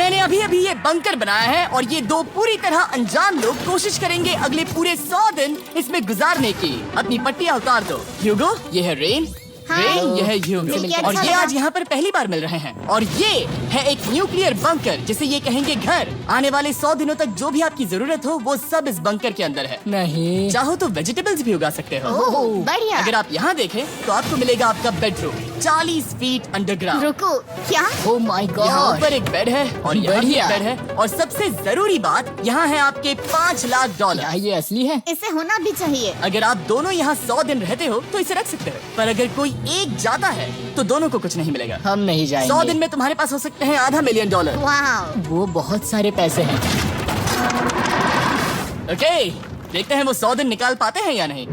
मैंने अभी अभी ये बंकर बनाया है और ये दो पूरी तरह अनजान लोग कोशिश करेंगे अगले पूरे 100 दिन इसमें गुजारने की। अपनी पट्टियाँ उतार दो। ह्यूगो, ये है रेन। रेन, ये है ह्यूगो। और ये आज यहाँ पर पहली बार मिल रहे हैं। और ये है एक न्यूक्लियर बंकर जिसे ये कहेंगे घर। आने वाले 100 दिनों तक जो भी आपकी जरूरत हो वो सब इस बंकर के अंदर है। नहीं, चाहो तो वेजिटेबल्स भी उगा सकते हो। बढ़िया। अगर आप यहाँ देखें तो आपको मिलेगा आपका बेडरूम 40 फीट अंडरग्राउंड। रुको, क्या? ओह माय यहाँ गॉड। ऊपर एक बेड है और यहाँ भी एक बढ़िया। बेड है। और सबसे जरूरी बात, यहाँ है आपके $5 लाख। क्या ये असली है? इसे होना भी चाहिए। अगर आप दोनों यहाँ 100 दिन रहते हो तो इसे रख सकते हो, पर अगर कोई एक जाता है तो दोनों को कुछ नहीं मिलेगा। हम नहीं जाएंगे। 100 दिन में तुम्हारे पास हो सकते हैं $500 मिलियन। वाह। वो बहुत सारे पैसे हैं। ओके, देखते हैं वो 100 दिन निकाल पाते हैं या नहीं।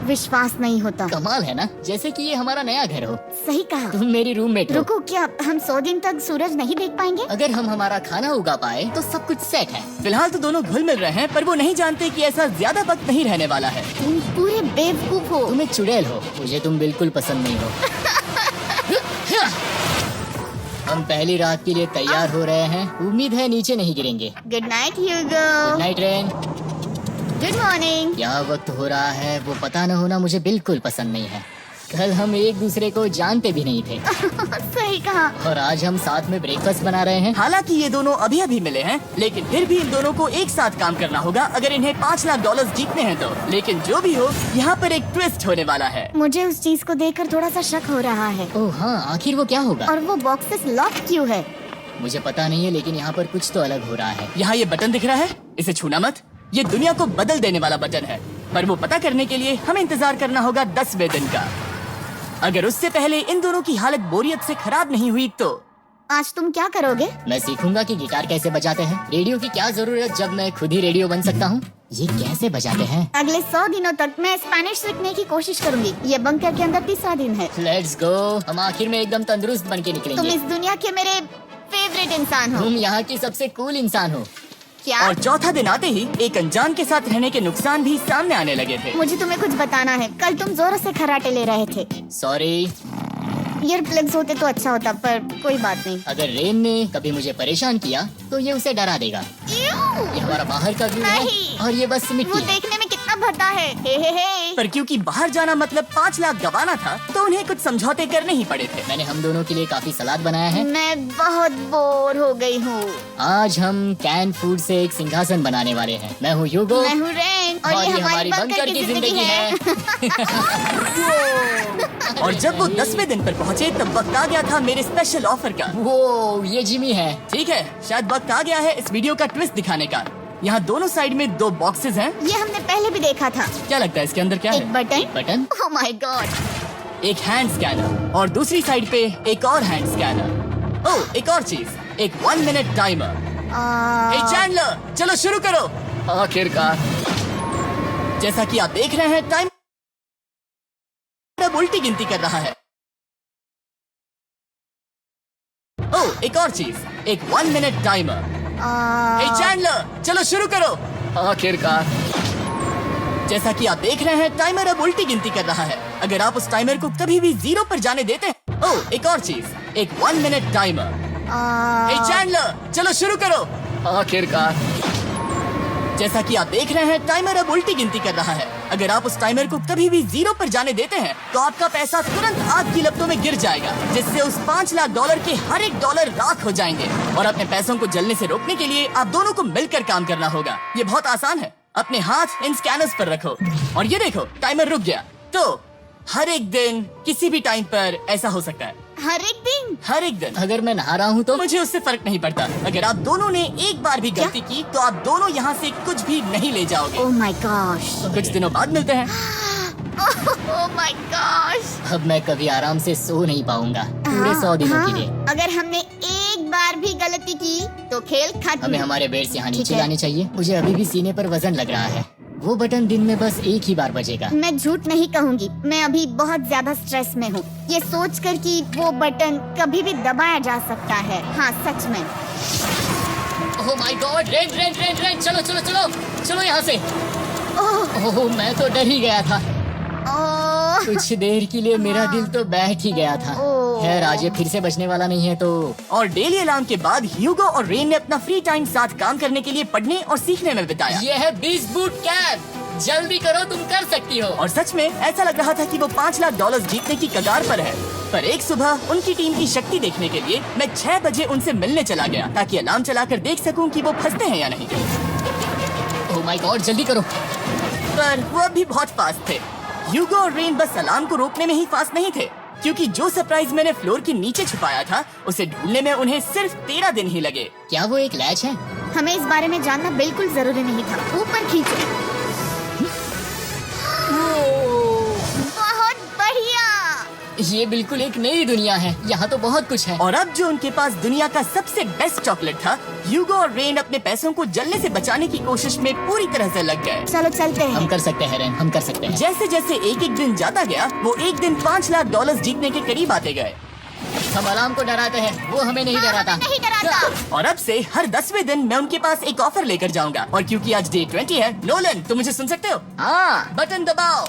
विश्वास नहीं होता। कमाल है ना, जैसे कि ये हमारा नया घर हो। सही कहा। तुम मेरी रूममेट हो। रुको, क्या हम 100 दिन तक सूरज नहीं देख पाएंगे? अगर हम हमारा खाना उगा पाए तो सब कुछ सेट है। फिलहाल तो दोनों घुल मिल रहे हैं, पर वो नहीं जानते कि ऐसा ज्यादा वक्त नहीं रहने वाला है। तुम पूरे बेवकूफ हो। तुम एक चुड़ैल हो, मुझे तुम बिल्कुल पसंद नहीं हो। हम पहली रात के लिए तैयार हो रहे हैं। उम्मीद है नीचे नहीं गिरेंगे। Good night Hugo. Good night Rain. Good morning. क्या वक्त हो रहा है वो पता न होना मुझे बिल्कुल पसंद नहीं है। कल हम एक दूसरे को जानते भी नहीं थे सही कहा। और आज हम साथ में ब्रेकफास्ट बना रहे हैं। हालांकि ये दोनों अभी अभी मिले हैं, लेकिन फिर भी इन दोनों को एक साथ काम करना होगा अगर इन्हें $5 लाख जीतने हैं तो। लेकिन जो भी हो, यहाँ पर एक ट्विस्ट होने वाला है। मुझे उस चीज को देखकर थोड़ा सा शक हो रहा है। ओह हाँ, आखिर वो क्या होगा? और वो बॉक्सेस लॉक क्यों है? मुझे पता नहीं है, लेकिन यहाँ पर कुछ तो अलग हो रहा है। यहाँ ये बटन दिख रहा है, इसे छूना मत। ये दुनिया को बदल देने वाला बटन है, पर वो पता करने के लिए हमें इंतजार करना होगा 10वें दिन का। अगर उससे पहले इन दोनों की हालत बोरियत से खराब नहीं हुई तो आज तुम क्या करोगे? मैं सीखूंगा कि गिटार कैसे बजाते हैं। रेडियो की क्या जरूरत जब मैं खुद ही रेडियो बन सकता हूँ। ये कैसे बजाते हैं? अगले 100 दिनों तक मैं स्पेनिश सीखने की कोशिश करूंगी। ये बंकर के अंदर 3रा दिन है। Let's go. हम आखिर में एकदम तंदुरुस्त बन के तुम निकलेंगे। इस दुनिया के मेरे फेवरेट इंसान हो। तुम यहाँ की सबसे कूल इंसान हो। क्या? और चौथा दिन आते ही एक अनजान के साथ रहने के नुकसान भी सामने आने लगे थे। मुझे तुम्हें कुछ बताना है। कल तुम जोर से खर्राटे ले रहे थे। सॉरी। ईयर प्लग्स होते तो अच्छा होता, पर कोई बात नहीं। अगर रेन ने कभी मुझे परेशान किया तो ये उसे डरा देगा। ये हमारा बाहर का व्यू है नहीं। और ये बस वो मिट्टी है। देखने में कितना भद्दा है। हे। पर क्योंकि बाहर जाना मतलब 5 लाख गंवाना था, तो उन्हें कुछ समझौते करने ही पड़े थे। मैंने हम दोनों के लिए काफी सलाद बनाया है। मैं बहुत बोर हो गई हूँ। आज हम कैन फूड से एक सिंहासन बनाने वाले हैं। मैं हूँ ह्यूगो मैं हूँ रेन और ये हमारी बंकर की जिंदगी है। और जब वो 10वें दिन पर पहुँचे तब वक्त आ गया था मेरे स्पेशल ऑफर का। वो ये जिमी है। ठीक है, शायद वक्त आ गया है इस वीडियो का ट्विस्ट दिखाने का। यहाँ दोनों साइड में 2 बॉक्सेस हैं। ये हमने पहले भी देखा था। क्या लगता है इसके अंदर क्या एक है? Button. Button. Oh my God. एक हैंड स्कैनर और दूसरी साइड पे एक और हैंड स्कैनर। ओह, एक और चीज, एक 1 मिनट टाइमर। हे चैंडलर, चलो शुरू करो। आखिरकार। जैसा कि आप देख रहे हैं, टाइम अब उल्टी गिनती कर रहा है। ओह, एक और चीज, एक 1 मिनट टाइमर। हे चैंडलर, चलो शुरू करो। आखिरकार। जैसा कि आप देख रहे हैं, टाइमर अब उल्टी गिनती कर रहा है। अगर आप उस टाइमर को कभी भी 0 पर जाने देते हैं। ओह, एक और चीज, एक 1 मिनट टाइमर। हे चैंडलर, चलो शुरू करो। आखिरकार। जैसा कि आप देख रहे हैं, टाइमर अब उल्टी गिनती कर रहा है। अगर आप उस टाइमर को कभी भी 0 पर जाने देते हैं तो आपका पैसा तुरंत आग की लपटों में गिर जाएगा, जिससे उस $5 लाख के हर एक डॉलर राख हो जाएंगे। और अपने पैसों को जलने से रोकने के लिए आप दोनों को मिलकर काम करना होगा। ये बहुत आसान है। अपने हाथ इन स्कैनर्स पर रखो और ये देखो, टाइमर रुक गया। तो हर एक दिन किसी भी टाइम पर ऐसा हो सकता है। हर एक दिन? हर एक दिन। अगर मैं नहा रहा हूँ तो मुझे उससे फर्क नहीं पड़ता। अगर आप दोनों ने एक बार भी गलती की तो आप दोनों यहाँ से कुछ भी नहीं ले जाओगे। Oh my gosh. कुछ दिनों बाद मिलते हैं। Oh my gosh. अब मैं कभी आराम से सो नहीं पाऊंगा पूरे 100 दिनों के लिए। अगर हमने एक बार भी गलती की तो खेल खत्म। हमें हमारे बेड से यहाँ ठीक नीचे है। लाने चाहिए। मुझे अभी भी सीने पर वजन लग रहा है। वो बटन दिन में बस एक ही बार बजेगा। मैं झूठ नहीं कहूँगी, मैं अभी बहुत ज्यादा स्ट्रेस में हूँ, ये सोचकर कि वो बटन कभी भी दबाया जा सकता है। हाँ सच में। ओह my God. Rain rain rain rain, चलो चलो चलो चलो यहाँ से। ओह मैं तो डर ही गया था। ओह कुछ देर के लिए मेरा दिल तो बैठ ही गया था। ओह। खैर आज ये फिर से बचने वाला नहीं है तो और डेली अलार्म के बाद ह्यूगो और रेन ने अपना फ्री टाइम साथ काम करने के लिए पढ़ने और सीखने में बिताया। ये है 20 बूट कैप। जल्दी करो, तुम कर सकती हो। और सच में ऐसा लग रहा था कि वो $5 लाख जीतने की कगार पर है। पर एक सुबह उनकी टीम की शक्ति देखने के लिए मैं 6 बजे उनसे मिलने चला गया ताकि अलार्म चलाकर देख सकूं कि वो फंसते हैं या नहीं। ओह माय गॉड, जल्दी करो। पर वो अब भी बहुत फास्ट थे। ह्यूगो और रेन बस अलार्म को रोकने में ही फास्ट नहीं थे, क्योंकि जो सरप्राइज मैंने फ्लोर के नीचे छुपाया था उसे ढूंढने में उन्हें सिर्फ 13 दिन ही लगे। क्या वो एक लैच है? हमें इस बारे में जानना बिल्कुल जरूरी नहीं था। ऊपर खींचो। बहुत बढ़िया। ये बिल्कुल एक नई दुनिया है, यहाँ तो बहुत कुछ है। और अब जो उनके पास दुनिया का सबसे बेस्ट चॉकलेट था, ह्यूगो और रेन अपने पैसों को जलने से बचाने की कोशिश में पूरी तरह से लग गए। चलो चलते हम हैं। कर सकते हैं रेन, हम कर सकते हैं। जैसे जैसे जैसे एक एक दिन जाता गया वो एक दिन $5 लाख जीतने के करीब आते गए। हम अलार्म को डराते हैं, वो हमें नहीं डराता। नहीं डराता। और अब से हर 10वें दिन मैं उनके पास एक ऑफर लेकर जाऊंगा। और क्योंकि आज डे 20 है, नोलन तुम मुझे सुन सकते हो? हाँ, बटन दबाओ।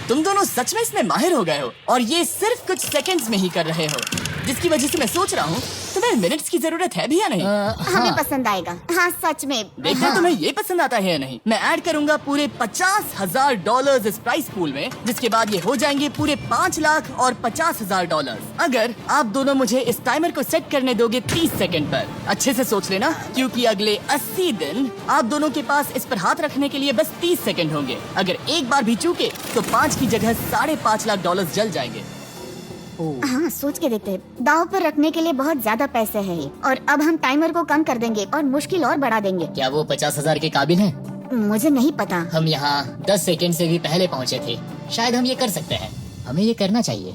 तुम दोनों सच में इसमें माहिर हो गए हो और ये सिर्फ कुछ सेकंड्स में ही कर रहे हो, जिसकी वजह से मैं सोच रहा हूँ तुम्हें मिनट्स की जरूरत है भी या नहीं। हमें पसंद आएगा। हाँ सच में। देखते हैं तुम्हें ये पसंद आता है या नहीं। मैं ऐड करूंगा पूरे $50,000 इस प्राइस पूल में, जिसके बाद ये हो जाएंगे पूरे $5 लाख और $50,000 अगर आप दोनों मुझे इस टाइमर को सेट करने दोगे 30 सेकंड पर। अच्छे से सोच लेना, क्योंकि अगले 80 दिन आप दोनों के पास इस पर हाथ रखने के लिए बस 30 सेकंड होंगे। अगर एक बार भी चूके तो 5 की जगह $5.5 लाख जल जाएंगे। हाँ सोच के देखते हैं। दाव पर रखने के लिए बहुत ज्यादा पैसे हैं ये। और अब हम टाइमर को कम कर देंगे और मुश्किल और बढ़ा देंगे। क्या वो 50,000 के काबिल है? मुझे नहीं पता। हम यहाँ 10 सेकंड से भी पहले पहुँचे थे। शायद हम ये कर सकते हैं, हमें ये करना चाहिए।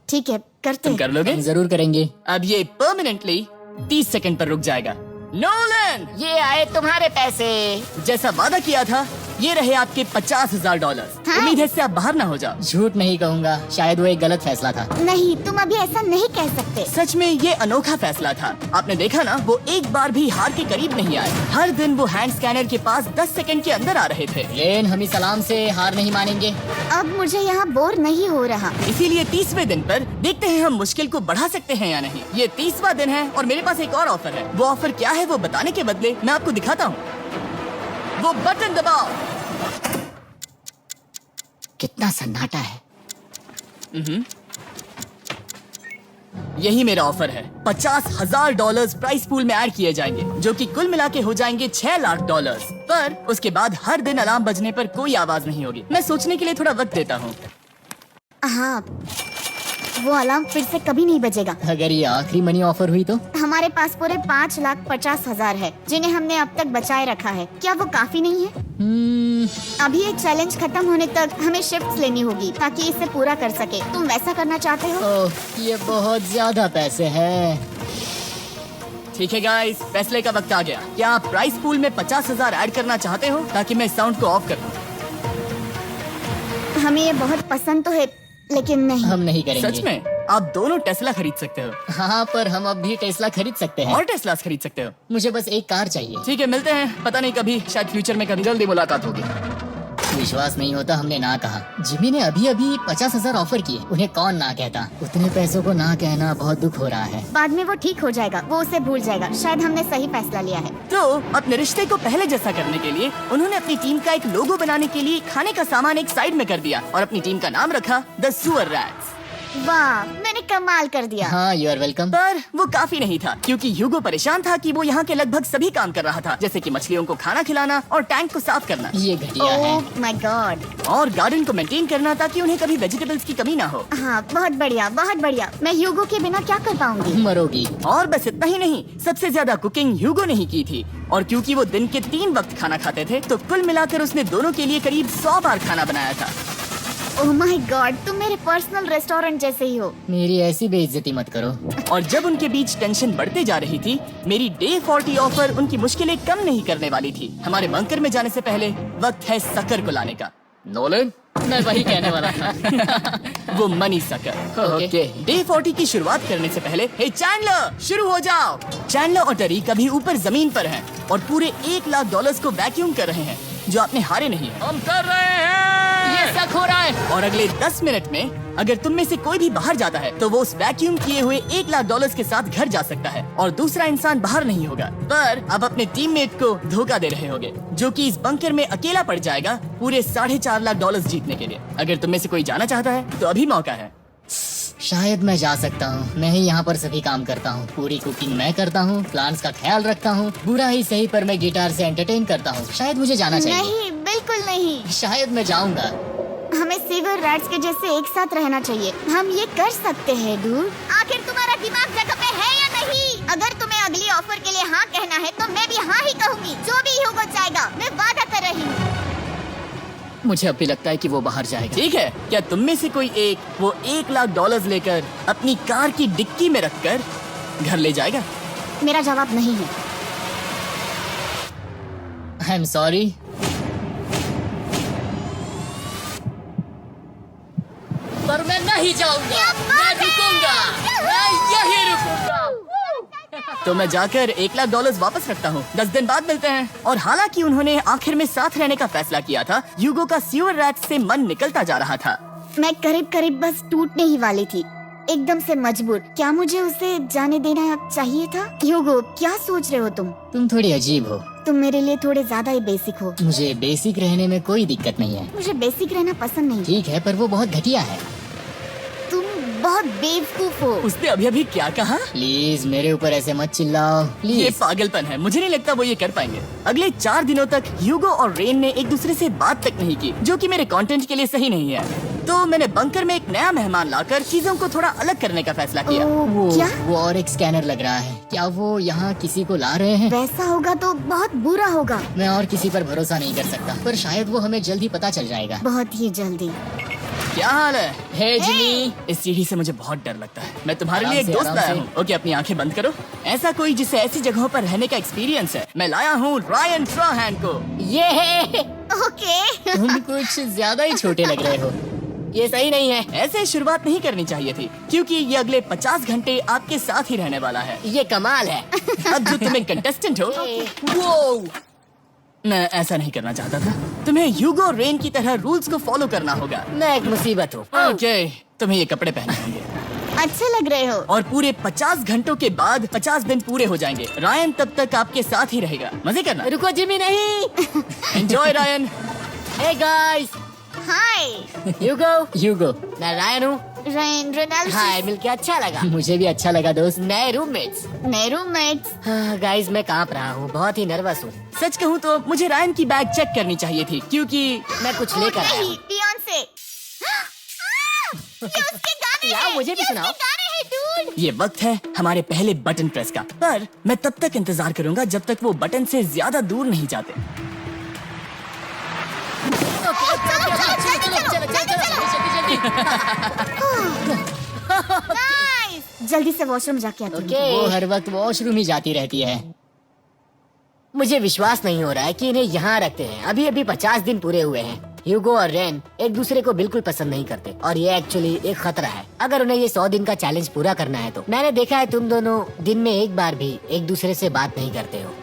ठीक है करते तुम हैं। कर लोगे? हम जरूर करेंगे। अब ये परमानेंटली 30 सेकंड पर रुक जाएगा। नोलन, ये आए तुम्हारे पैसे। जैसा वादा किया था, ये रहे आपके $50,000। हाँ? उम्मीद है इससे आप बाहर ना हो जाओ। झूठ नहीं कहूँगा, शायद वो एक गलत फैसला था। नहीं तुम अभी ऐसा नहीं कह सकते। सच में ये अनोखा फैसला था। आपने देखा ना, वो एक बार भी हार के करीब नहीं आए। हर दिन वो हैंड स्कैनर के पास 10 सेकंड के अंदर आ रहे थे। रेन, हम इस अलार्म से हार नहीं मानेंगे। अब मुझे यहाँ बोर नहीं हो रहा। इसीलिए 30वें दिन पर देखते हैं हम मुश्किल को बढ़ा सकते हैं या नहीं। ये 30वां दिन है और मेरे पास एक और ऑफर है। वो ऑफर क्या है वो बताने के बदले मैं आपको दिखाता हूँ। वो बटन दबाओ। कितना सन्नाटा है। यही मेरा ऑफर है। $50,000 प्राइस पूल में ऐड किए जाएंगे, जो कि कुल मिला के हो जाएंगे $6 लाख। पर उसके बाद हर दिन अलार्म बजने पर कोई आवाज नहीं होगी। मैं सोचने के लिए थोड़ा वक्त देता हूँ। हाँ वो अलार्म फिर से कभी नहीं बजेगा। अगर ये आखिरी मनी ऑफर हुई तो? हमारे पास पूरे $5,50,000 है, जिन्हें हमने अब तक बचाए रखा है। क्या वो काफी नहीं है? अभी ये चैलेंज खत्म होने तक हमें शिफ्ट्स लेनी होगी ताकि इसे पूरा कर सके। तुम वैसा करना चाहते हो? ओह, ये बहुत ज्यादा पैसे हैं। ठीक है गाइस, फैसले का वक्त आ गया। क्या आप प्राइस पूल में 50,000 ऐड करना चाहते हो ताकि मैं साउंड को ऑफ कर दूं? हमें ये बहुत पसंद तो है, लेकिन नहीं। हम नहीं करेंगे। सच में? आप दोनों टेस्ला खरीद सकते हो। हाँ, पर हम अब भी टेस्ला खरीद सकते हैं। और टेस्लास खरीद सकते हो। मुझे बस एक कार चाहिए। ठीक है, मिलते हैं। पता नहीं कभी, शायद फ्यूचर में कभी जल्दी मुलाकात होगी। विश्वास नहीं होता हमने ना कहा। जिमी ने अभी अभी 50,000 ऑफर किए, उन्हें कौन ना कहता। उतने पैसों को ना कहना बहुत दुख हो रहा है। बाद में वो ठीक हो जाएगा, वो उसे भूल जाएगा। शायद हमने सही फैसला लिया है। तो अपने रिश्ते को पहले जैसा करने के लिए उन्होंने अपनी टीम का एक लोगो बनाने के लिए खाने का सामान एक साइड में कर दिया और अपनी टीम का नाम रखा द सुअर रैट्स। वाह, मैंने कमाल कर दिया। हाँ, यू आर वेलकम। पर वो काफी नहीं था, क्योंकि ह्यूगो परेशान था कि वो यहाँ के लगभग सभी काम कर रहा था, जैसे कि मछलियों को खाना खिलाना और टैंक को साफ करना ये घटिया है। ओह माय गॉड। और गार्डन को मेंटेन करना ताकि उन्हें कभी वेजिटेबल्स की कमी ना हो। हाँ बहुत बढ़िया, बहुत बढ़िया। मैं ह्यूगो के बिना क्या कर पाऊंगी? मरोगी। और बस इतना ही नहीं, सबसे ज्यादा कुकिंग ह्यूगो ने ही की थी। और क्योंकि वो दिन के 3 वक्त खाना खाते थे, तो कुल मिलाकर उसने दोनों के लिए करीब 100 बार खाना बनाया था। ओह माय गॉड, तुम मेरे पर्सनल रेस्टोरेंट जैसे ही हो। मेरी ऐसी बेइज्जती मत करो। और जब उनके बीच टेंशन बढ़ते जा रही थी, मेरी डे 40 ऑफर उनकी मुश्किलें कम नहीं करने वाली थी। हमारे बंकर में जाने से पहले वक्त है सकर को लाने का। नोलन, मैं वही कहने वाला था। वो मनी सकर। ओके। डे 40 की शुरुआत करने से पहले, हे चैंडलर, शुरू हो जाओ। चैंडलर और टरी कभी ऊपर जमीन पर हैं और पूरे $1 लाख को वैक्यूम कर रहे हैं, जो आपने हारे नहीं है। हम कर रहे हैं। ये पैसा खो रहा है। और अगले 10 मिनट में अगर तुम में से कोई भी बाहर जाता है तो वो उस वैक्यूम किए हुए $1 लाख के साथ घर जा सकता है और दूसरा इंसान बाहर नहीं होगा। पर आप अपने टीममेट को धोखा दे रहे होगे जो कि इस बंकर में अकेला पड़ जाएगा पूरे $4.5 लाख जीतने के लिए। अगर तुम में से कोई जाना चाहता है तो अभी मौका है। शायद मैं जा सकता हूँ। मैं ही यहाँ पर सभी काम करता हूँ, पूरी कुकिंग मैं करता हूँ, प्लान्स का ख्याल रखता हूँ, बुरा ही सही पर मैं गिटार से एंटरटेन करता हूँ। शायद मुझे जाना चाहिए। नहीं, बिल्कुल नहीं। शायद मैं जाऊँगा। हमें सीवर रैट्स के जैसे एक साथ रहना चाहिए। हम ये कर सकते हैं डूड। आखिर तुम्हारा दिमाग जगह पे है या नहीं? अगर तुम्हें अगली ऑफर के लिए हाँ कहना है तो मैं भी हाँ ही कहूँगी। जो भी होगा जाएगा, मैं वादा कर रही हूँ। मुझे अब भी लगता है कि वो बाहर जाएगा। ठीक है, क्या तुम में से कोई एक वो $1 लाख लेकर अपनी कार की डिक्की में रखकर घर ले जाएगा? मेरा जवाब नहीं है। I am sorry. पर मैं नहीं जाऊंगा, मैं रुकूंगा, मैं यही रुकूंगा। तो मैं जाकर $1 लाख वापस रखता हूँ। 10 दिन बाद मिलते हैं। और हालांकि उन्होंने आखिर में साथ रहने का फैसला किया था, ह्यूगो का सीवर रैट से मन निकलता जा रहा था। मैं करीब करीब बस टूटने ही वाली थी, एकदम से मजबूर। क्या मुझे उसे जाने देना चाहिए था? ह्यूगो, क्या सोच रहे हो तुम? तुम थोड़ी अजीब हो। तुम मेरे लिए थोड़े ज्यादा ही बेसिक हो। मुझे बेसिक रहने में कोई दिक्कत नहीं है। मुझे बेसिक रहना पसंद नहीं। ठीक है, पर वो बहुत घटिया है। तुम बहुत बेवकूफ हो। उसने अभी अभी क्या कहा? प्लीज मेरे ऊपर ऐसे मत चिल्लाओ, ये प्लीज। पागलपन है। मुझे नहीं लगता वो ये कर पाएंगे। अगले 4 दिनों तक ह्यूगो और रेन ने एक दूसरे से बात तक नहीं की, जो कि मेरे कंटेंट के लिए सही नहीं है। तो मैंने बंकर में एक नया मेहमान लाकर चीजों को थोड़ा अलग करने का फैसला किया। ओ, क्या? वो और एक स्कैनर लग रहा है। क्या वो यहाँ किसी को ला रहे हैं? वैसा होगा तो बहुत बुरा होगा। मैं और किसी पर भरोसा नहीं कर सकता, पर शायद वो हमें जल्द ही पता चल जाएगा। बहुत ही जल्दी। क्या हाल है? हे जिमी। इस सीढ़ी से मुझे बहुत डर लगता है। मैं तुम्हारे आराम लिए एक से, दोस्त आराम लाया से। हूँ। ओके, अपनी आंखें बंद करो। ऐसा कोई जिसे ऐसी जगहों पर रहने का एक्सपीरियंस है। मैं लाया हूँ रायन ट्राहैन को। ये है। ओके। तुम कुछ ज्यादा ही छोटे लग रहे हो। ये सही नहीं है। ऐसे शुरुआत नहीं करनी चाहिए थी, क्योंकि ये अगले 50 घंटे आपके साथ ही रहने वाला है। ये कमाल है। अब जो तुम एक कंटेस्टेंट हो, वो मैं ऐसा नहीं करना चाहता था। तुम्हें ह्यूगो और रेन की तरह रूल्स को फॉलो करना होगा। मैं एक मुसीबत हूँ। ओके, तुम्हें ये कपड़े पहने होंगे अच्छे लग रहे हो। और पूरे 50 घंटों के बाद 50 दिन पूरे हो जाएंगे। रायन तब तक आपके साथ ही रहेगा। मजे करना। रुको जिमी, नहीं। Enjoy Ryan. Hey guys. Hi Hugo. मैं रायन हूँ। Rain Reynold. हाय, मिलके अच्छा लगा। मुझे भी अच्छा लगा दोस्त। नए रूममेट्स। नए रूममेट्स। गाइस, मैं कांप रहा हूँ, बहुत ही नर्वस हूँ। सच कहूँ तो मुझे रायन की बैग चेक करनी चाहिए थी, क्योंकि मैं कुछ लेकर आया नहीं, हूँ। बियॉन्से। ये उसके गाने यार, हैं। मुझे भी ये सुनाओ। उसके गाने हैं, dude। ये वक्त है हमारे पहले बटन प्रेस का। पर मैं तब तक इंतजार करूंगा जब तक वो बटन से ज्यादा दूर नहीं जाते। Nice। जल्दी से वॉशरूम जाके आती हूँ। वो हर वक्त वॉशरूम ही जाती रहती है। मुझे विश्वास नहीं हो रहा है कि इन्हें यहाँ रखते हैं। अभी अभी 50 दिन पूरे हुए हैं। ह्यूगो और रेन एक दूसरे को बिल्कुल पसंद नहीं करते और ये एक्चुअली एक खतरा है। अगर उन्हें ये 100 दिन का चैलेंज पूरा करना है तो। मैंने देखा है तुम दोनों दिन में एक बार भी एक दूसरे से बात नहीं करते हो।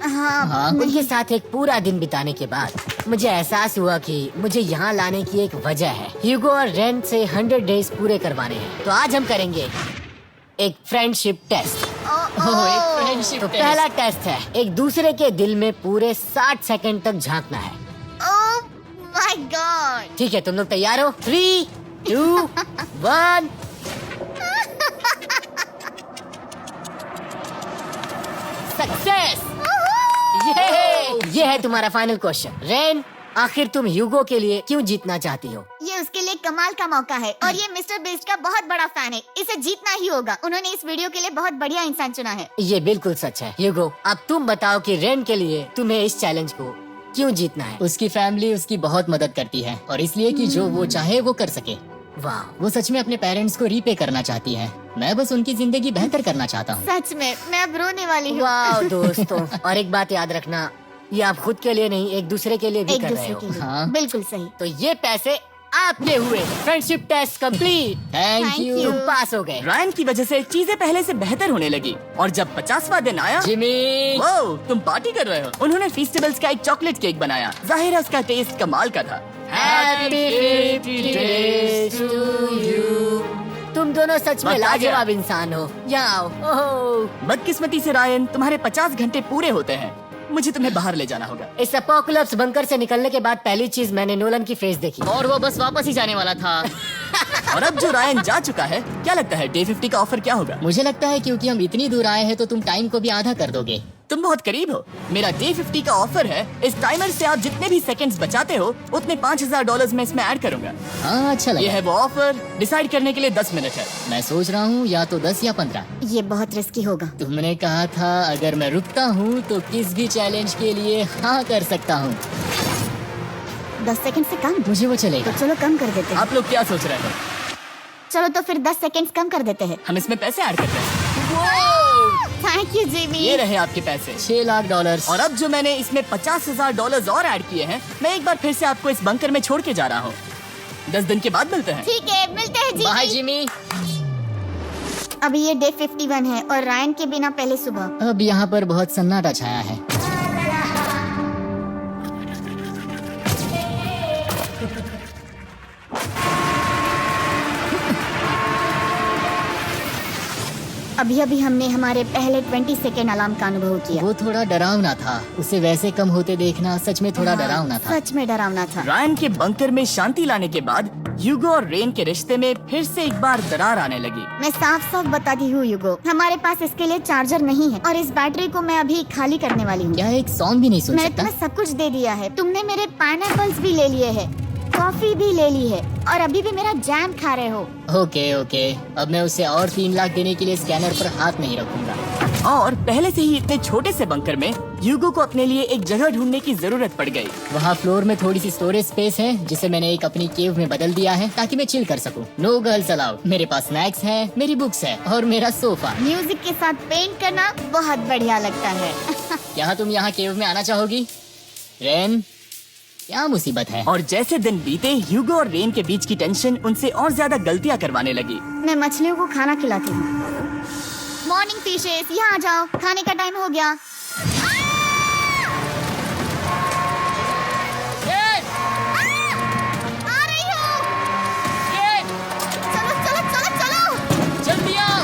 हाँ, उनके साथ एक पूरा दिन बिताने के बाद मुझे एहसास हुआ कि मुझे यहाँ लाने की एक वजह है। ह्यूगो और रेन से 100 डेज पूरे करवाने हैं। तो आज हम करेंगे एक फ्रेंडशिप टेस्ट। तो पहला टेस्ट है, एक दूसरे के दिल में पूरे 60 सेकंड तक झांकना है। ओह माय गॉड। ठीक है, तुम लोग तैयार हो? 3, 2, 1। सक्सेस। ये है तुम्हारा फाइनल क्वेश्चन। रेन, आखिर तुम ह्यूगो के लिए क्यों जीतना चाहती हो? ये उसके लिए कमाल का मौका है और ये मिस्टर बीस्ट का बहुत बड़ा फैन है। इसे जीतना ही होगा। उन्होंने इस वीडियो के लिए बहुत बढ़िया इंसान चुना है। ये बिल्कुल सच है। ह्यूगो, अब तुम बताओ कि रेन के लिए तुम्हें इस चैलेंज को क्यों जीतना है? उसकी फैमिली उसकी बहुत मदद करती है और इसलिए कि जो वो चाहे वो कर सके। वाह, वो सच में अपने पेरेंट्स को रीपे करना चाहती है। मैं बस उनकी जिंदगी बेहतर करना चाहता हूँ। सच में मैं अब रोने वाली हूँ। वाह दोस्तों। और एक बात याद रखना, ये आप खुद के लिए नहीं, एक दूसरे के लिए भी एक कर रहे दूसरे हो। के लिए। हाँ। बिल्कुल सही। तो ये पैसे आपके हुए। Friendship test complete. Thank Thank you. you। तुम पास हो गए। रायन की वजह से चीजें पहले से बेहतर होने लगी और जब 50वां दिन आया, जिमी। वो तुम पार्टी कर रहे हो। उन्होंने फेस्टिवल्स का एक चॉकलेट केक बनाया। जाहिर है उसका टेस्ट कमाल का था। Happy 50 to you. तुम दोनों सच में वक्त आ गया। लाजवाब इंसान हो। यहाँ आओ। ओह, बदकिस्मती से रायन, तुम्हारे 50 घंटे पूरे होते हैं। मुझे तुम्हें बाहर ले जाना होगा। इस अपोकलिप्स बंकर से निकलने के बाद पहली चीज मैंने नोलन की फेस देखी। और वो बस वापस ही जाने वाला था। और अब जो रायन जा चुका है, क्या लगता है डे 50 का ऑफर क्या होगा? मुझे लगता है क्योंकि हम इतनी दूर आए हैं तो तुम टाइम को भी आधा कर दोगे। तुम बहुत करीब हो। मेरा डे 50 का ऑफर है, इस टाइमर से आप जितने भी सेकंड्स बचाते हो उतने $5000 में इसमें ऐड करूंगा। हाँ अच्छा ये लगा। है वो ऑफर। डिसाइड करने के लिए 10 मिनट है। मैं सोच रहा हूँ या तो 10 या 15। ये बहुत रिस्की होगा। तुमने कहा था अगर मैं रुकता हूँ तो किस भी चैलेंज के लिए हाँ कर सकता हूँ। 10 सेकंड से कम? मुझे वो चलेगा। तो चलो कम कर देते हैं। आप लोग क्या सोच रहे हो? चलो तो फिर 10 सेकंड कम कर देते हैं। हम इसमें पैसे ऐड करते हैं। Thank you Jimmy. ये रहे आपके पैसे। $6 लाख। और अब जो मैंने इसमें $50,000 और ऐड किए हैं, मैं एक बार फिर से आपको इस बंकर में छोड़ के जा रहा हूँ। 10 दिन के बाद मिलते हैं। ठीक है, मिलते हैं बाय जिमी। जिमी। अभी ये डे 51 है और रायन के बिना पहले सुबह। अब यहाँ पर बहुत सन्नाटा छाया है। अभी अभी हमने हमारे पहले 20 सेकेंड अलार्म का अनुभव किया। वो थोड़ा डरावना था। उसे वैसे कम होते देखना सच में थोड़ा डरावना था। सच में डरावना था। रायन के बंकर में शांति लाने के बाद ह्यूगो और रेन के रिश्ते में फिर से एक बार दरार आने लगी। मैं साफ साफ बताती हूँ यूगो, हमारे पास इसके लिए चार्जर नहीं है और इस बैटरी को मैं अभी खाली करने वाली हूँ। क्या एक सॉन्ग भी नहीं सुन मैंने सकता? तुम्हें सब कुछ दे दिया है। तुमने मेरे पाइनएप्पल्स भी ले लिए हैं, कॉफी भी ले ली है और अभी भी मेरा जैम खा रहे हो। ओके ओके, अब मैं उसे और 3 लाख देने के लिए स्कैनर पर हाथ नहीं रखूंगा। और पहले से ही इतने छोटे से बंकर में ह्यूगो को अपने लिए एक जगह ढूंढने की जरूरत पड़ गई। वहाँ फ्लोर में थोड़ी सी स्टोरेज स्पेस है जिसे मैंने एक अपनी केव में बदल दिया है ताकि मैं चिल कर सकूं। No girls allowed. मेरे पास स्नैक्स है, मेरी बुक्स है और मेरा सोफा। म्यूजिक के साथ पेंट करना बहुत बढ़िया लगता है। क्या तुम यहाँ केव में आना चाहोगी? रेन, क्या मुसीबत है? और जैसे दिन बीते, ह्यूगो और रेन के बीच की टेंशन उनसे और ज्यादा गलतियां करवाने लगी। मैं मछलियों को खाना खिलाती हूँ। मॉर्निंग फिशेस, यहाँ आ जाओ, खाने का टाइम हो गया। आ रही हूँ। चलो चलो चलो चलो। जल्दी आओ।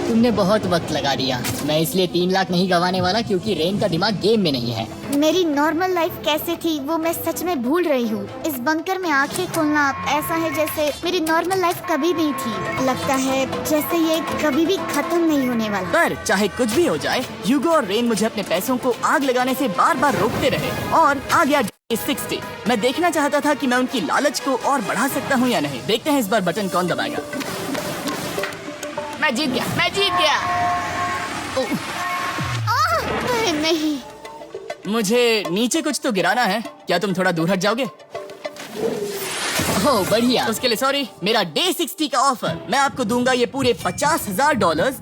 तुमने बहुत वक्त लगा दिया। मैं इसलिए 3 लाख नहीं गंवाने वाला क्योंकि रेन का दिमाग गेम में नहीं है। मेरी नॉर्मल लाइफ कैसे थी वो मैं सच में भूल रही हूँ। इस बंकर में आंखें खोलना ऐसा है जैसे मेरी नॉर्मल लाइफ कभी नहीं थी। लगता है जैसे ये कभी भी खत्म नहीं होने वाला। पर चाहे कुछ भी हो जाए, ह्यूगो और रेन मुझे अपने पैसों को आग लगाने से बार बार रोकते रहे। और आ गया डे 60। मैं देखना चाहता था कि मैं उनकी लालच को और बढ़ा सकता हूँ या नहीं। देखते हैं इस बार बटन कौन दबाएगा। मैं जीत गया, मैं जीत गया। अरे नहीं। मुझे नीचे कुछ तो गिराना है। क्या तुम थोड़ा दूर हट जाओगे? ओह बढ़िया। उसके लिए सॉरी। मेरा डे 60 का ऑफर, मैं आपको दूंगा ये पूरे $50,000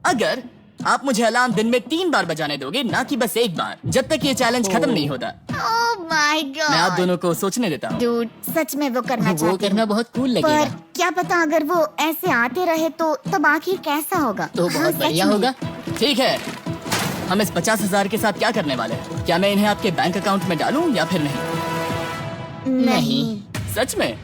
अगर आप मुझे अलार्म दिन में 3 बार बजाने दोगे, ना कि बस 1 बार, जब तक ये चैलेंज खत्म नहीं होता। ओह माय गॉड। मैं आप दोनों को सोचने देता हूँ। डूड, सच में वो करना वो चाहती करना हूँ। बहुत कूल पर लगेगा। क्या पता अगर वो ऐसे आते रहे तो तब आखिर कैसा होगा। तो हाँ, बहुत सच बढ़िया में। होगा। ठीक है, हम इस 50,000 के साथ क्या करने वाले हैं? क्या मैं इन्हें आपके बैंक अकाउंट में डालूं या फिर नहीं? नहीं, सच में?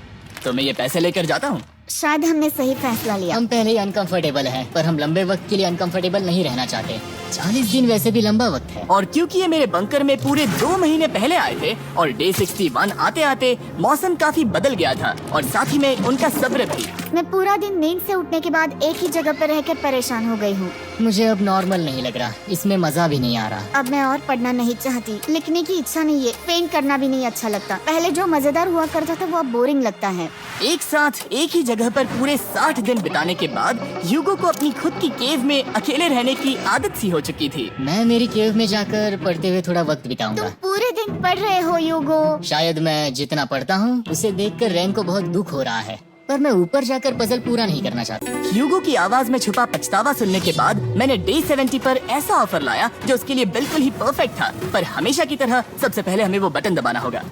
तो मैं ये पैसे लेकर जाता हूँ। शायद हमने सही फैसला लिया। हम पहले ही अनकंफर्टेबल हैं, पर हम लंबे वक्त के लिए अनकंफर्टेबल नहीं रहना चाहते। 40 दिन वैसे भी लंबा वक्त है। और क्योंकि ये मेरे बंकर में पूरे 2 महीने पहले आए थे और डे 61 आते आते मौसम काफी बदल गया था और साथ ही में उनका सब्र भी। मैं पूरा दिन नींद से उठने के बाद एक ही जगह पर रहकर परेशान हो गई हूँ। मुझे अब नॉर्मल नहीं लग रहा, इसमें मजा भी नहीं आ रहा। अब मैं और पढ़ना नहीं चाहती, लिखने की इच्छा नहीं है, पेंट करना भी नहीं अच्छा लगता। पहले जो मजेदार हुआ करता था वो अब बोरिंग लगता है। एक साथ एक ही जगह पर पूरे 60 दिन बिताने के बाद ह्यूगो को अपनी खुद की केव में अकेले रहने की आदत सी हो चुकी थी। मैं मेरी केव में जाकर पढ़ते हुए थोड़ा वक्त तुम बिताऊंगा। पूरे दिन पढ़ रहे हो यूगो। शायद मैं जितना पढ़ता हूँ उसे देखकर रैन को बहुत दुख हो रहा है, पर मैं ऊपर जाकर पजल पूरा नहीं करना चाहता। ह्यूगो की आवाज में छुपा पछतावा सुनने के बाद मैंने डे 70 पर ऐसा ऑफर लाया जो उसके लिए बिल्कुल ही परफेक्ट था। पर हमेशा की तरह सबसे पहले हमें वो बटन दबाना होगा।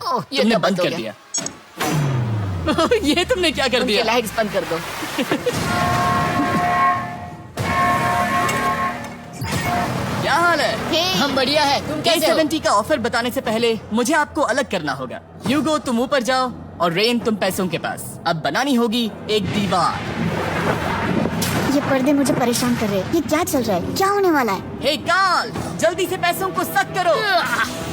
ओह, ये तुमने तो बंद हो कर गया। दिया। ये तुमने क्या कर उनकी दिया? लाइट्स बंद कर दो। क्या हाल है? हे, हम बढ़िया है, तुम कैसे हो? A70 का ऑफर बताने से पहले मुझे आपको अलग करना होगा। ह्यूगो तुम ऊपर जाओ और रेन तुम पैसों के पास। अब बनानी होगी एक दीवार। ये पर्दे मुझे परेशान कर रहे हैं। ये क्या चल रहा है? क्या होने वाला है? हे कार्ल, जल्दी से पैसों को सक करो।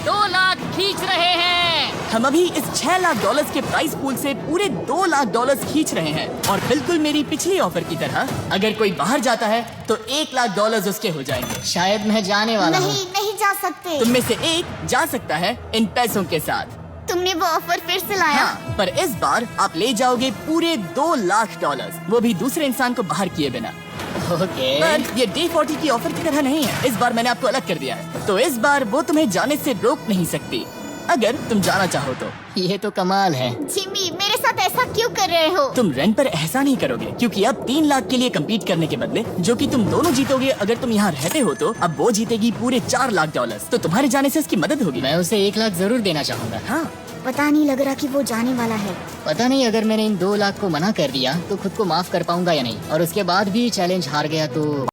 2 लाख खींच रहे हैं। हम अभी इस $6 लाख के प्राइस पूल से पूरे $2 लाख खींच रहे हैं और बिल्कुल मेरी पिछली ऑफर की तरह अगर कोई बाहर जाता है तो $1 लाख उसके हो जाएंगे। शायद मैं जाने वाला हूँ। नहीं जा सकते। तुम में से एक जा सकता है इन पैसों के साथ। तुमने वो ऑफर फिर से लाया? हाँ, पर इस बार आप ले जाओगे पूरे $2 लाख, वो भी दूसरे इंसान को बाहर किए बिना। ओके। पर ये डे 40 की ऑफर की तरह नहीं है। इस बार मैंने आपको अलग कर दिया है, तो इस बार वो तुम्हें जाने से रोक नहीं सकती अगर तुम जाना चाहो तो। ये तो कमाल है। जिमी, मेरे साथ ऐसा क्यों कर रहे हो? तुम रेंट पर ऐसा नहीं करोगे क्योंकि अब 3 लाख के लिए कम्पीट करने के बदले जो कि तुम दोनों जीतोगे अगर तुम यहाँ रहते हो, तो अब वो जीतेगी पूरे $4 लाख। तो तुम्हारे जाने से उसकी मदद होगी। मैं उसे 1 लाख जरूर देना चाहूँगा। हाँ, पता नहीं लग रहा कि वो जाने वाला है। पता नहीं अगर मैंने इन 2 लाख को मना कर दिया तो खुद को माफ कर पाऊंगा या नहीं, और उसके बाद भी चैलेंज हार गया तो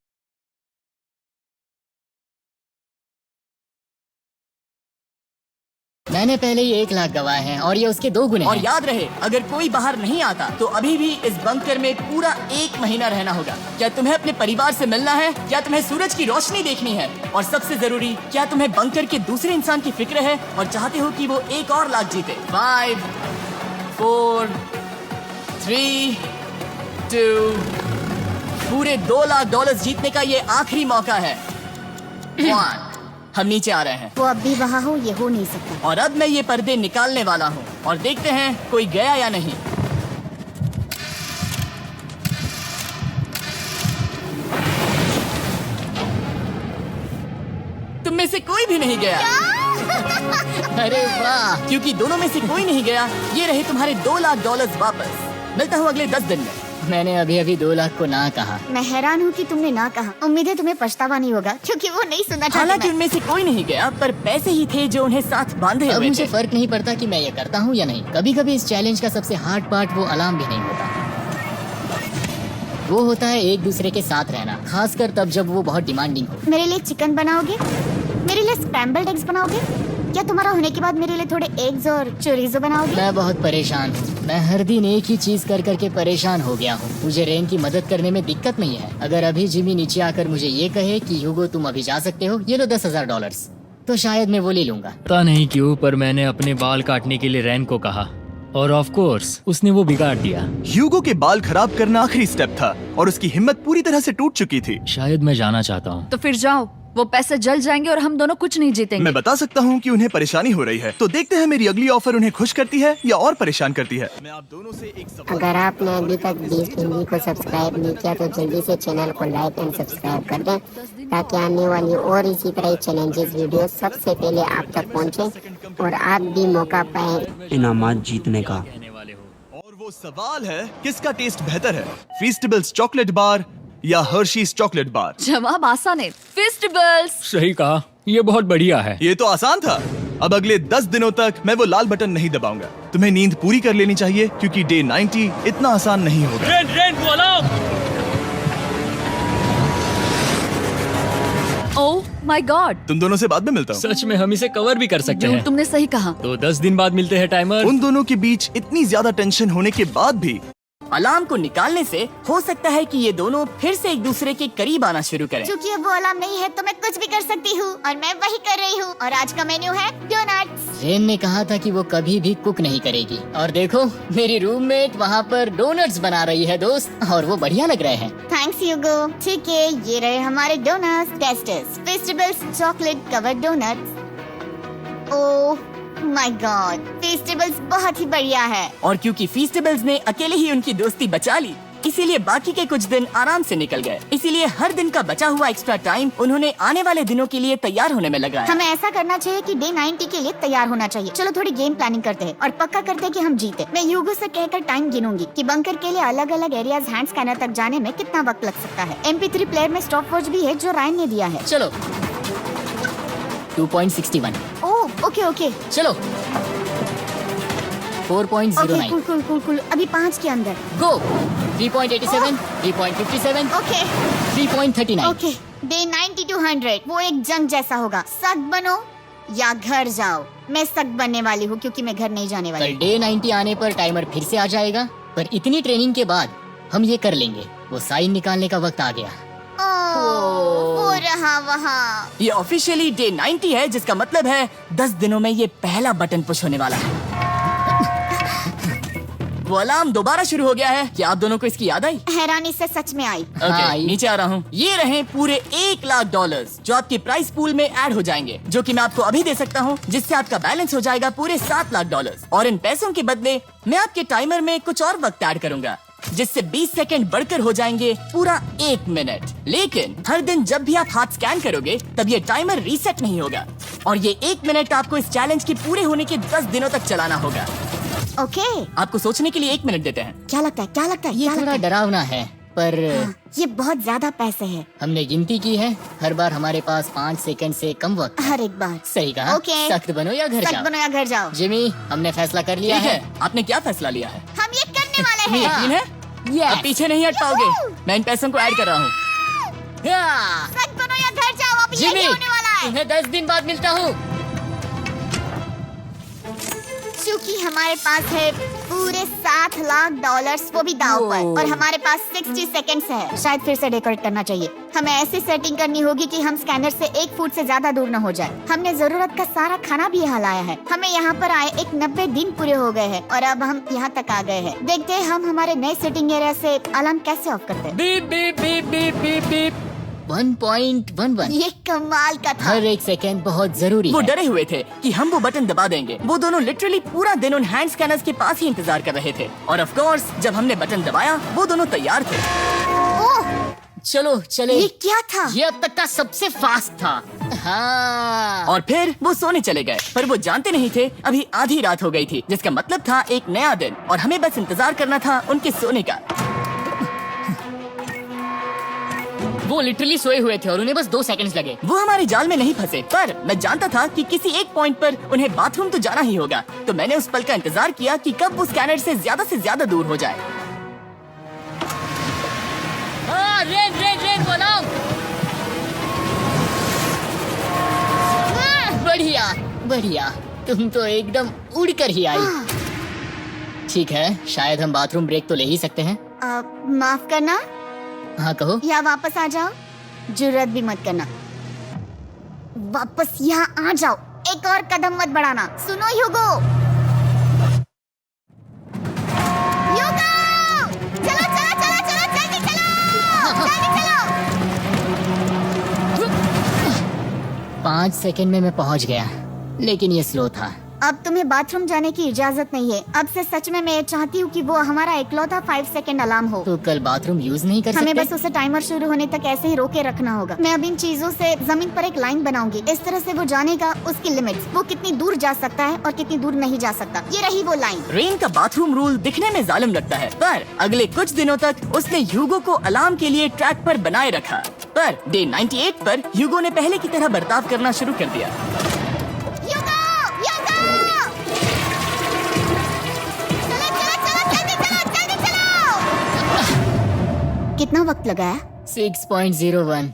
मैंने पहले ही 1 लाख गवाए हैं और ये उसके 2 गुने और हैं। याद रहे अगर कोई बाहर नहीं आता तो अभी भी इस बंकर में पूरा 1 महीना रहना होगा। क्या तुम्हें अपने परिवार से मिलना है? क्या तुम्हें सूरज की रोशनी देखनी है? और सबसे जरूरी, क्या तुम्हें बंकर के दूसरे इंसान की फिक्र है और चाहते हो कि वो 1 और लाख जीते? 5, 4, 3, 2, पूरे $2 लाख जीतने का ये आखिरी मौका है। 1, हम नीचे आ रहे हैं वो अब भी वहाँ हो, ये हो नहीं सकता। और अब मैं ये पर्दे निकालने वाला हूँ और देखते हैं कोई गया या नहीं। तुम में से कोई भी नहीं गया अरे वाह। क्योंकि दोनों में से कोई नहीं गया। ये रहे तुम्हारे $2 लाख वापस। मिलता हूँ अगले 10 दिन में। मैंने अभी अभी 2 लाख को ना कहा। मैं हैरान हूँ कि तुमने ना कहा। उम्मीद है तुम्हें पछतावा नहीं होगा क्योंकि वो नहीं सुनना चाहता। हालांकि उनमें से कोई नहीं गया, पर पैसे ही थे जो उन्हें साथ बांधे अब हुए मुझे थे। फर्क नहीं पड़ता कि मैं ये करता हूँ या नहीं। कभी कभी इस चैलेंज का सबसे हार्ड पार्ट वो अलार्म भी नहीं होता, वो होता है एक दूसरे के साथ रहना, खासकर तब जब वो बहुत डिमांडिंग हो। मेरे लिए चिकन बनाओगे? मेरे लिए स्क्रैम्बल्ड एग्स बनाओगे? क्या तुम्हारा होने के बाद मेरे लिए थोड़े एग्स और चोरिजो बनाओगे? मैं बहुत परेशान हूँ। मैं हर दिन एक ही चीज कर करके परेशान हो गया हूँ। मुझे रेन की मदद करने में दिक्कत नहीं है। अगर अभी जिमी नीचे आकर मुझे ये कहे कि ह्यूगो तुम अभी जा सकते हो, ये लो $10,000, तो शायद मैं वो ले लूंगा। पता नहीं क्यों, पर मैंने अपने बाल काटने के लिए रैन को कहा और ऑफ कोर्स उसने वो बिगाड़ दिया। ह्यूगो के बाल खराब करना आखिरी स्टेप था और उसकी हिम्मत पूरी तरह से टूट चुकी थी। शायद मैं जाना चाहता हूँ। तो फिर जाओ, वो पैसे जल जाएंगे और हम दोनों कुछ नहीं जीतेंगे। मैं बता सकता हूँ कि उन्हें परेशानी हो रही है, तो देखते हैं मेरी अगली ऑफर उन्हें खुश करती है या और परेशान करती है। मैं आप दोनों से एक सवाल। अगर आपने अभी तक बीस हिंदी को सब्सक्राइब नहीं किया तो जल्दी से चैनल को लाइक एंड सब्सक्राइब कर दें ताकि आने वाली और इसी तरह चैलेंजेस वीडियो सबसे पहले आप तक पहुंचे और आप भी मौका पाएं इनामात जीतने का। और वो सवाल है, किसका टेस्ट बेहतर है, फीस्टेबल्स चॉकलेट बार या हर्शीज चॉकलेट बार? जवाब आसान है, फेस्टिवल्स। सही कहा, ये बहुत बढ़िया है। ये तो आसान था। अब अगले 10 दिनों तक मैं वो लाल बटन नहीं दबाऊंगा। तुम्हें नींद पूरी कर लेनी चाहिए क्योंकि डे 90 इतना आसान नहीं होगा। ओह माय गॉड, तुम दोनों से बाद में मिलता हूँ। सच में हम इसे कवर भी कर सकते हैं। तुमने सही कहा। तो 10 दिन बाद मिलते हैं टाइमर। उन दोनों के बीच इतनी ज्यादा टेंशन होने के बाद भी अलार्म को निकालने से हो सकता है कि ये दोनों फिर से एक दूसरे के करीब आना शुरू करें। क्योंकि अब वो अलार्म नहीं है तो मैं कुछ भी कर सकती हूँ और मैं वही कर रही हूँ। और आज का मेन्यू है डोनट्स। रेन ने कहा था कि वो कभी भी कुक नहीं करेगी, और देखो मेरी रूममेट वहाँ पर डोनट्स बना रही है दोस्त, और वो बढ़िया लग रहे हैं। Thanks Hugo. ठीक है, ये रहे हमारे donuts. Tasters festivals chocolate covered donuts. Oh my god, festivals बहुत ही बढ़िया है। और क्योंकि फीस्टेबल्स ने अकेले ही उनकी दोस्ती बचा ली, इसीलिए बाकी के कुछ दिन आराम से निकल गए। इसीलिए हर दिन का बचा हुआ एक्स्ट्रा टाइम उन्होंने आने वाले दिनों के लिए तैयार होने में लगाया। हमें ऐसा करना चाहिए कि डे 90 के लिए तैयार होना चाहिए। चलो थोड़ी गेम प्लानिंग करते हैं और पक्का करते हैं कि हम जीते। मैं ह्यूगो से कहकर टाइम गिनूंगी कि बंकर के लिए अलग अलग एरियाज हैंड स्कैनर तक जाने में कितना वक्त लग सकता है। MP3 प्लेयर में स्टॉप वॉच भी है जो रायन ने दिया है। चलो 2.61। ओह ओके ओके चलो 4.09। Cool cool cool cool. अभी 5 के अंदर। गो 3.87, 3.57, ओके 3.39। ओके डे 90 to 100 वो एक जंग जैसा होगा। सख्त बनो या घर जाओ। मैं सख्त बनने वाली हूँ क्योंकि मैं घर नहीं जाने वाली। कल डे 90 आने पर टाइमर फिर से आ जाएगा, पर इतनी ट्रेनिंग के बाद हम ये कर लेंगे। वो साइन निकालने का वक्त आ गया। वो रहा वहाँ। ये ऑफिशियली डे 90 है, जिसका मतलब है 10 दिनों में ये पहला बटन पुश होने वाला है। वो अलार्म दोबारा शुरू हो गया है। क्या आप दोनों को इसकी याद आई? हैरानी से सच में आई। ओके, नीचे आ रहा हूँ। ये रहे पूरे $1,00,000 जो आपके प्राइस पूल में ऐड हो जाएंगे, जो कि मैं आपको अभी दे सकता हूँ, जिससे आपका बैलेंस हो जाएगा पूरे $7,00,000। और इन पैसों के बदले मैं आपके टाइमर में कुछ और वक्त ऐड करूंगा, जिससे 20 सेकंड बढ़कर हो जाएंगे पूरा 1 मिनट। लेकिन हर दिन जब भी आप हाथ स्कैन करोगे तब ये टाइमर रीसेट नहीं होगा, और ये 1 मिनट आपको इस चैलेंज के पूरे होने के 10 दिनों तक चलाना होगा। ओके। आपको सोचने के लिए 1 मिनट देते हैं। क्या लगता है? क्या लगता है? ये क्या थोड़ा लगता है? डरावना है, पर ये बहुत ज्यादा पैसे हैं। हमने गिनती की है, हर बार हमारे पास 5 सेकंड से कम वक्त है। हर एक बार। सही कहा। ओके। सख्त बनो या घर सख्त जाओ। बनो या घर जाओ। जिमी, हमने फैसला कर लिया ठीक है। है, आपने क्या फैसला लिया है? हम ये करने वाले तुम्हें हैं। यकीन है? Yes. अब पीछे नहीं हट पाओगे। मैं इन पैसों को ऐड कर रहा हूँ। हाँ। सख्त बनो या घर जाओ। अब जिमी, यही होने वाला है। तुम्हें 10 दिन बाद मिलता हूँ। क्योंकि हमारे पास है पूरे $7,00,000 वो भी दाव पर, और हमारे पास 60 सेकंड्स है। शायद फिर से डेकोरेट करना चाहिए। हमें ऐसी सेटिंग करनी होगी कि हम स्कैनर से 1 फुट से ज्यादा दूर न हो जाए। हमने जरूरत का सारा खाना भी यहाँ लाया है। हमें यहाँ पर आए 90 दिन पूरे हो गए हैं, और अब हम यहाँ तक आ गए हैं। देखते हैं हम हमारे नए सेटिंग एरिया से अलार्म कैसे ऑफ करते हैं। Beep beep beep beep beep beep. 1.11। ये कमाल का था। हर एक सेकंड बहुत जरूरी वो है। डरे हुए थे कि हम वो बटन दबा देंगे। वो दोनों लिटरली पूरा दिन उन हैंड स्कैनर्स के पास ही इंतजार कर रहे थे, और ऑफ कोर्स जब हमने बटन दबाया वो दोनों तैयार थे। ओह, चलो चले। ये क्या था? ये अब तक का सबसे फास्ट था। हाँ। और फिर वो सोने चले गए, पर वो जानते नहीं थे अभी आधी रात हो गई थी, जिसका मतलब था एक नया दिन, और हमें बस इंतजार करना था उनके सोने का। वो लिटरली सोए हुए थे और उन्हें बस 2 सेकंड्स लगे। वो हमारे जाल में नहीं फंसे, पर मैं जानता था कि किसी एक पॉइंट पर उन्हें बाथरूम तो जाना ही होगा, तो मैंने उस पल का इंतजार किया कि कब वो स्कैनर से ज्यादा दूर हो जाए। हाँ, रेन रेन रेन बोलाओ। बढ़िया बढ़िया, तुम तो एकदम उड़कर ही आई। ठीक है, शायद हम बाथरूम ब्रेक तो ले ही सकते हैं। माफ करना, हाँ कहो। या वापस आ जाओ। जुर्रत भी मत करना, वापस यहाँ आ जाओ। एक और कदम मत बढ़ाना। सुनो ह्यूगो, ह्यूगो, चलो चलो चलो चलो, जल्दी चलो, जल्दी चलो। 5 सेकंड में मैं पहुंच गया, लेकिन ये स्लो था। अब तुम्हें बाथरूम जाने की इजाजत नहीं है। अब से सच में मैं चाहती हूँ कि वो हमारा इकलौता 5 सेकंड अलार्म हो। तो कल बाथरूम यूज नहीं कर हमें सकते? बस उसे टाइमर शुरू होने तक ऐसे ही रोके रखना होगा। मैं अब इन चीजों से जमीन पर एक लाइन बनाऊंगी। इस तरह से वो जानेगा उसकी लिमिट्स, वो कितनी दूर जा सकता है और कितनी दूर नहीं जा सकता। ये रही वो लाइन। रेन का बाथरूम रूल दिखने में जालिम लगता है, पर अगले कुछ दिनों तक उसने ह्यूगो को अलार्म के लिए ट्रैक पर बनाए रखा। पर डे 98 पर ह्यूगो ने पहले की तरह बर्ताव करना शुरू कर दिया। ह्यूगो, ह्यूगो! चलो, चलो, चलो, जल्दी चलो, जल्दी चलो! कितना वक्त लगा है? 6.01।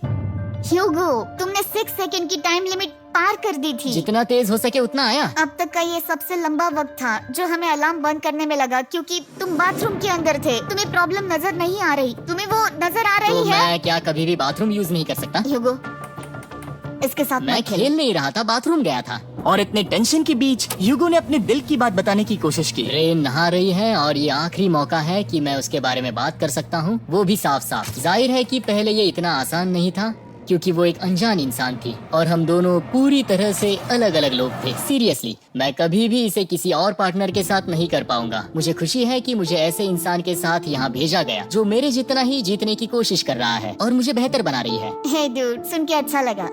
ह्यूगो, तुमने 6 सेकंड की टाइम लिमिट पार कर दी थी। जितना तेज हो सके उतना आया। अब तक का ये सबसे लंबा वक्त था जो हमें अलार्म बंद करने में लगा, क्योंकि तुम बाथरूम के अंदर थे। तुम्हें प्रॉब्लम नजर नहीं आ रही। तुम्हें वो नजर आ तो रही है? मैं क्या कभी भी बाथरूम यूज नहीं कर सकता? ह्यूगो, इसके साथ मैं मत खेलो। खेल नहीं रहा था, बाथरूम गया था। और इतने टेंशन के बीच ह्यूगो ने अपने दिल की बात बताने की कोशिश की। रेन नहा रही है और ये आखिरी मौका है कि मैं उसके बारे में बात कर सकता हूँ, वो भी साफ साफ। जाहिर है कि पहले ये इतना आसान नहीं था, क्योंकि वो एक अनजान इंसान थी और हम दोनों पूरी तरह से अलग अलग लोग थे। सीरियसली, मैं कभी भी इसे किसी और पार्टनर के साथ नहीं कर पाऊंगा। मुझे खुशी है कि मुझे ऐसे इंसान के साथ यहाँ भेजा गया जो मेरे जितना ही जीतने की कोशिश कर रहा है और मुझे बेहतर बना रही है। हे डूड, सुन के अच्छा लगा।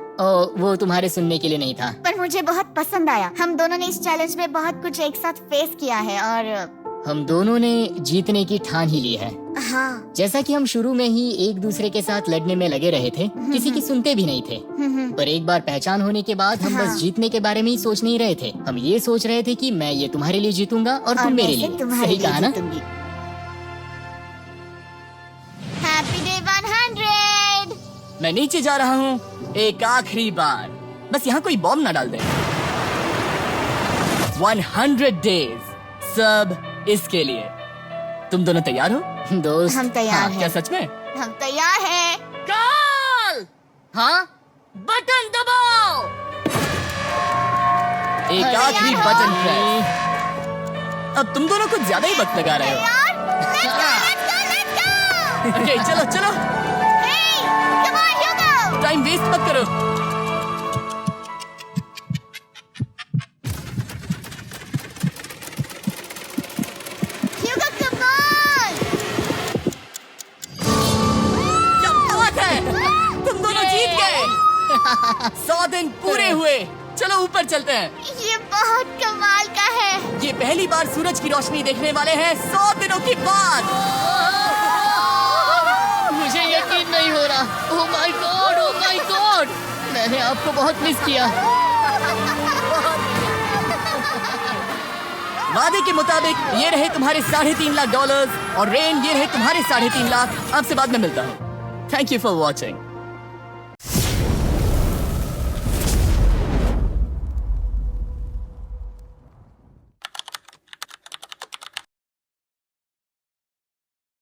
वो तुम्हारे सुनने के लिए नहीं था, पर मुझे बहुत पसंद आया। हम दोनों ने इस चैलेंज में बहुत कुछ एक साथ फेस किया है, और हम दोनों ने जीतने की ठान ही ली है। हाँ। जैसा कि हम शुरू में ही एक दूसरे के साथ लड़ने में लगे रहे थे, किसी की सुनते भी नहीं थे। पर एक बार पहचान होने के बाद हम बस जीतने के बारे में ही सोच नहीं रहे थे। हम ये सोच रहे थे कि मैं ये तुम्हारे लिए जीतूंगा और तुम मेरे लिए। सही कहा ना? Happy day 100। मैं नीचे जा रहा हूँ एक आखिरी बार, बस यहाँ कोई बॉम्ब ना डाल दे। 100 डेज, सब इसके लिए। तुम दोनों तैयार हो? दोस्त, हम तैयार क्या हैं। सच में? हम तैयार हैं। कॉल! हाँ? बटन दबाओ। एक अरे आखिरी यार, बटन प्रेस। अब तुम दोनों कुछ ज्यादा ही वक्त लगा रहे हो। यार, let's go! ओके, चलो चलो, Hey, come on, Hugo! Time waste मत करो। Hugo, come on! क्या बात है, तुम दोनों जीत गए। 100 दिन पूरे हुए। चलो ऊपर चलते हैं। ये बहुत कमाल का है। ये पहली बार सूरज की रोशनी देखने वाले हैं 100 दिनों के बाद। मुझे यकीन नहीं हो रहा। ओह my God, oh my God, मैंने आपको बहुत मिस किया। वादे के मुताबिक ये रहे तुम्हारे $3.5 लाख और रेन ये रहे तुम्हारे $3.5 लाख। आपसे बाद में मिलता हूँ। Thank you for watching.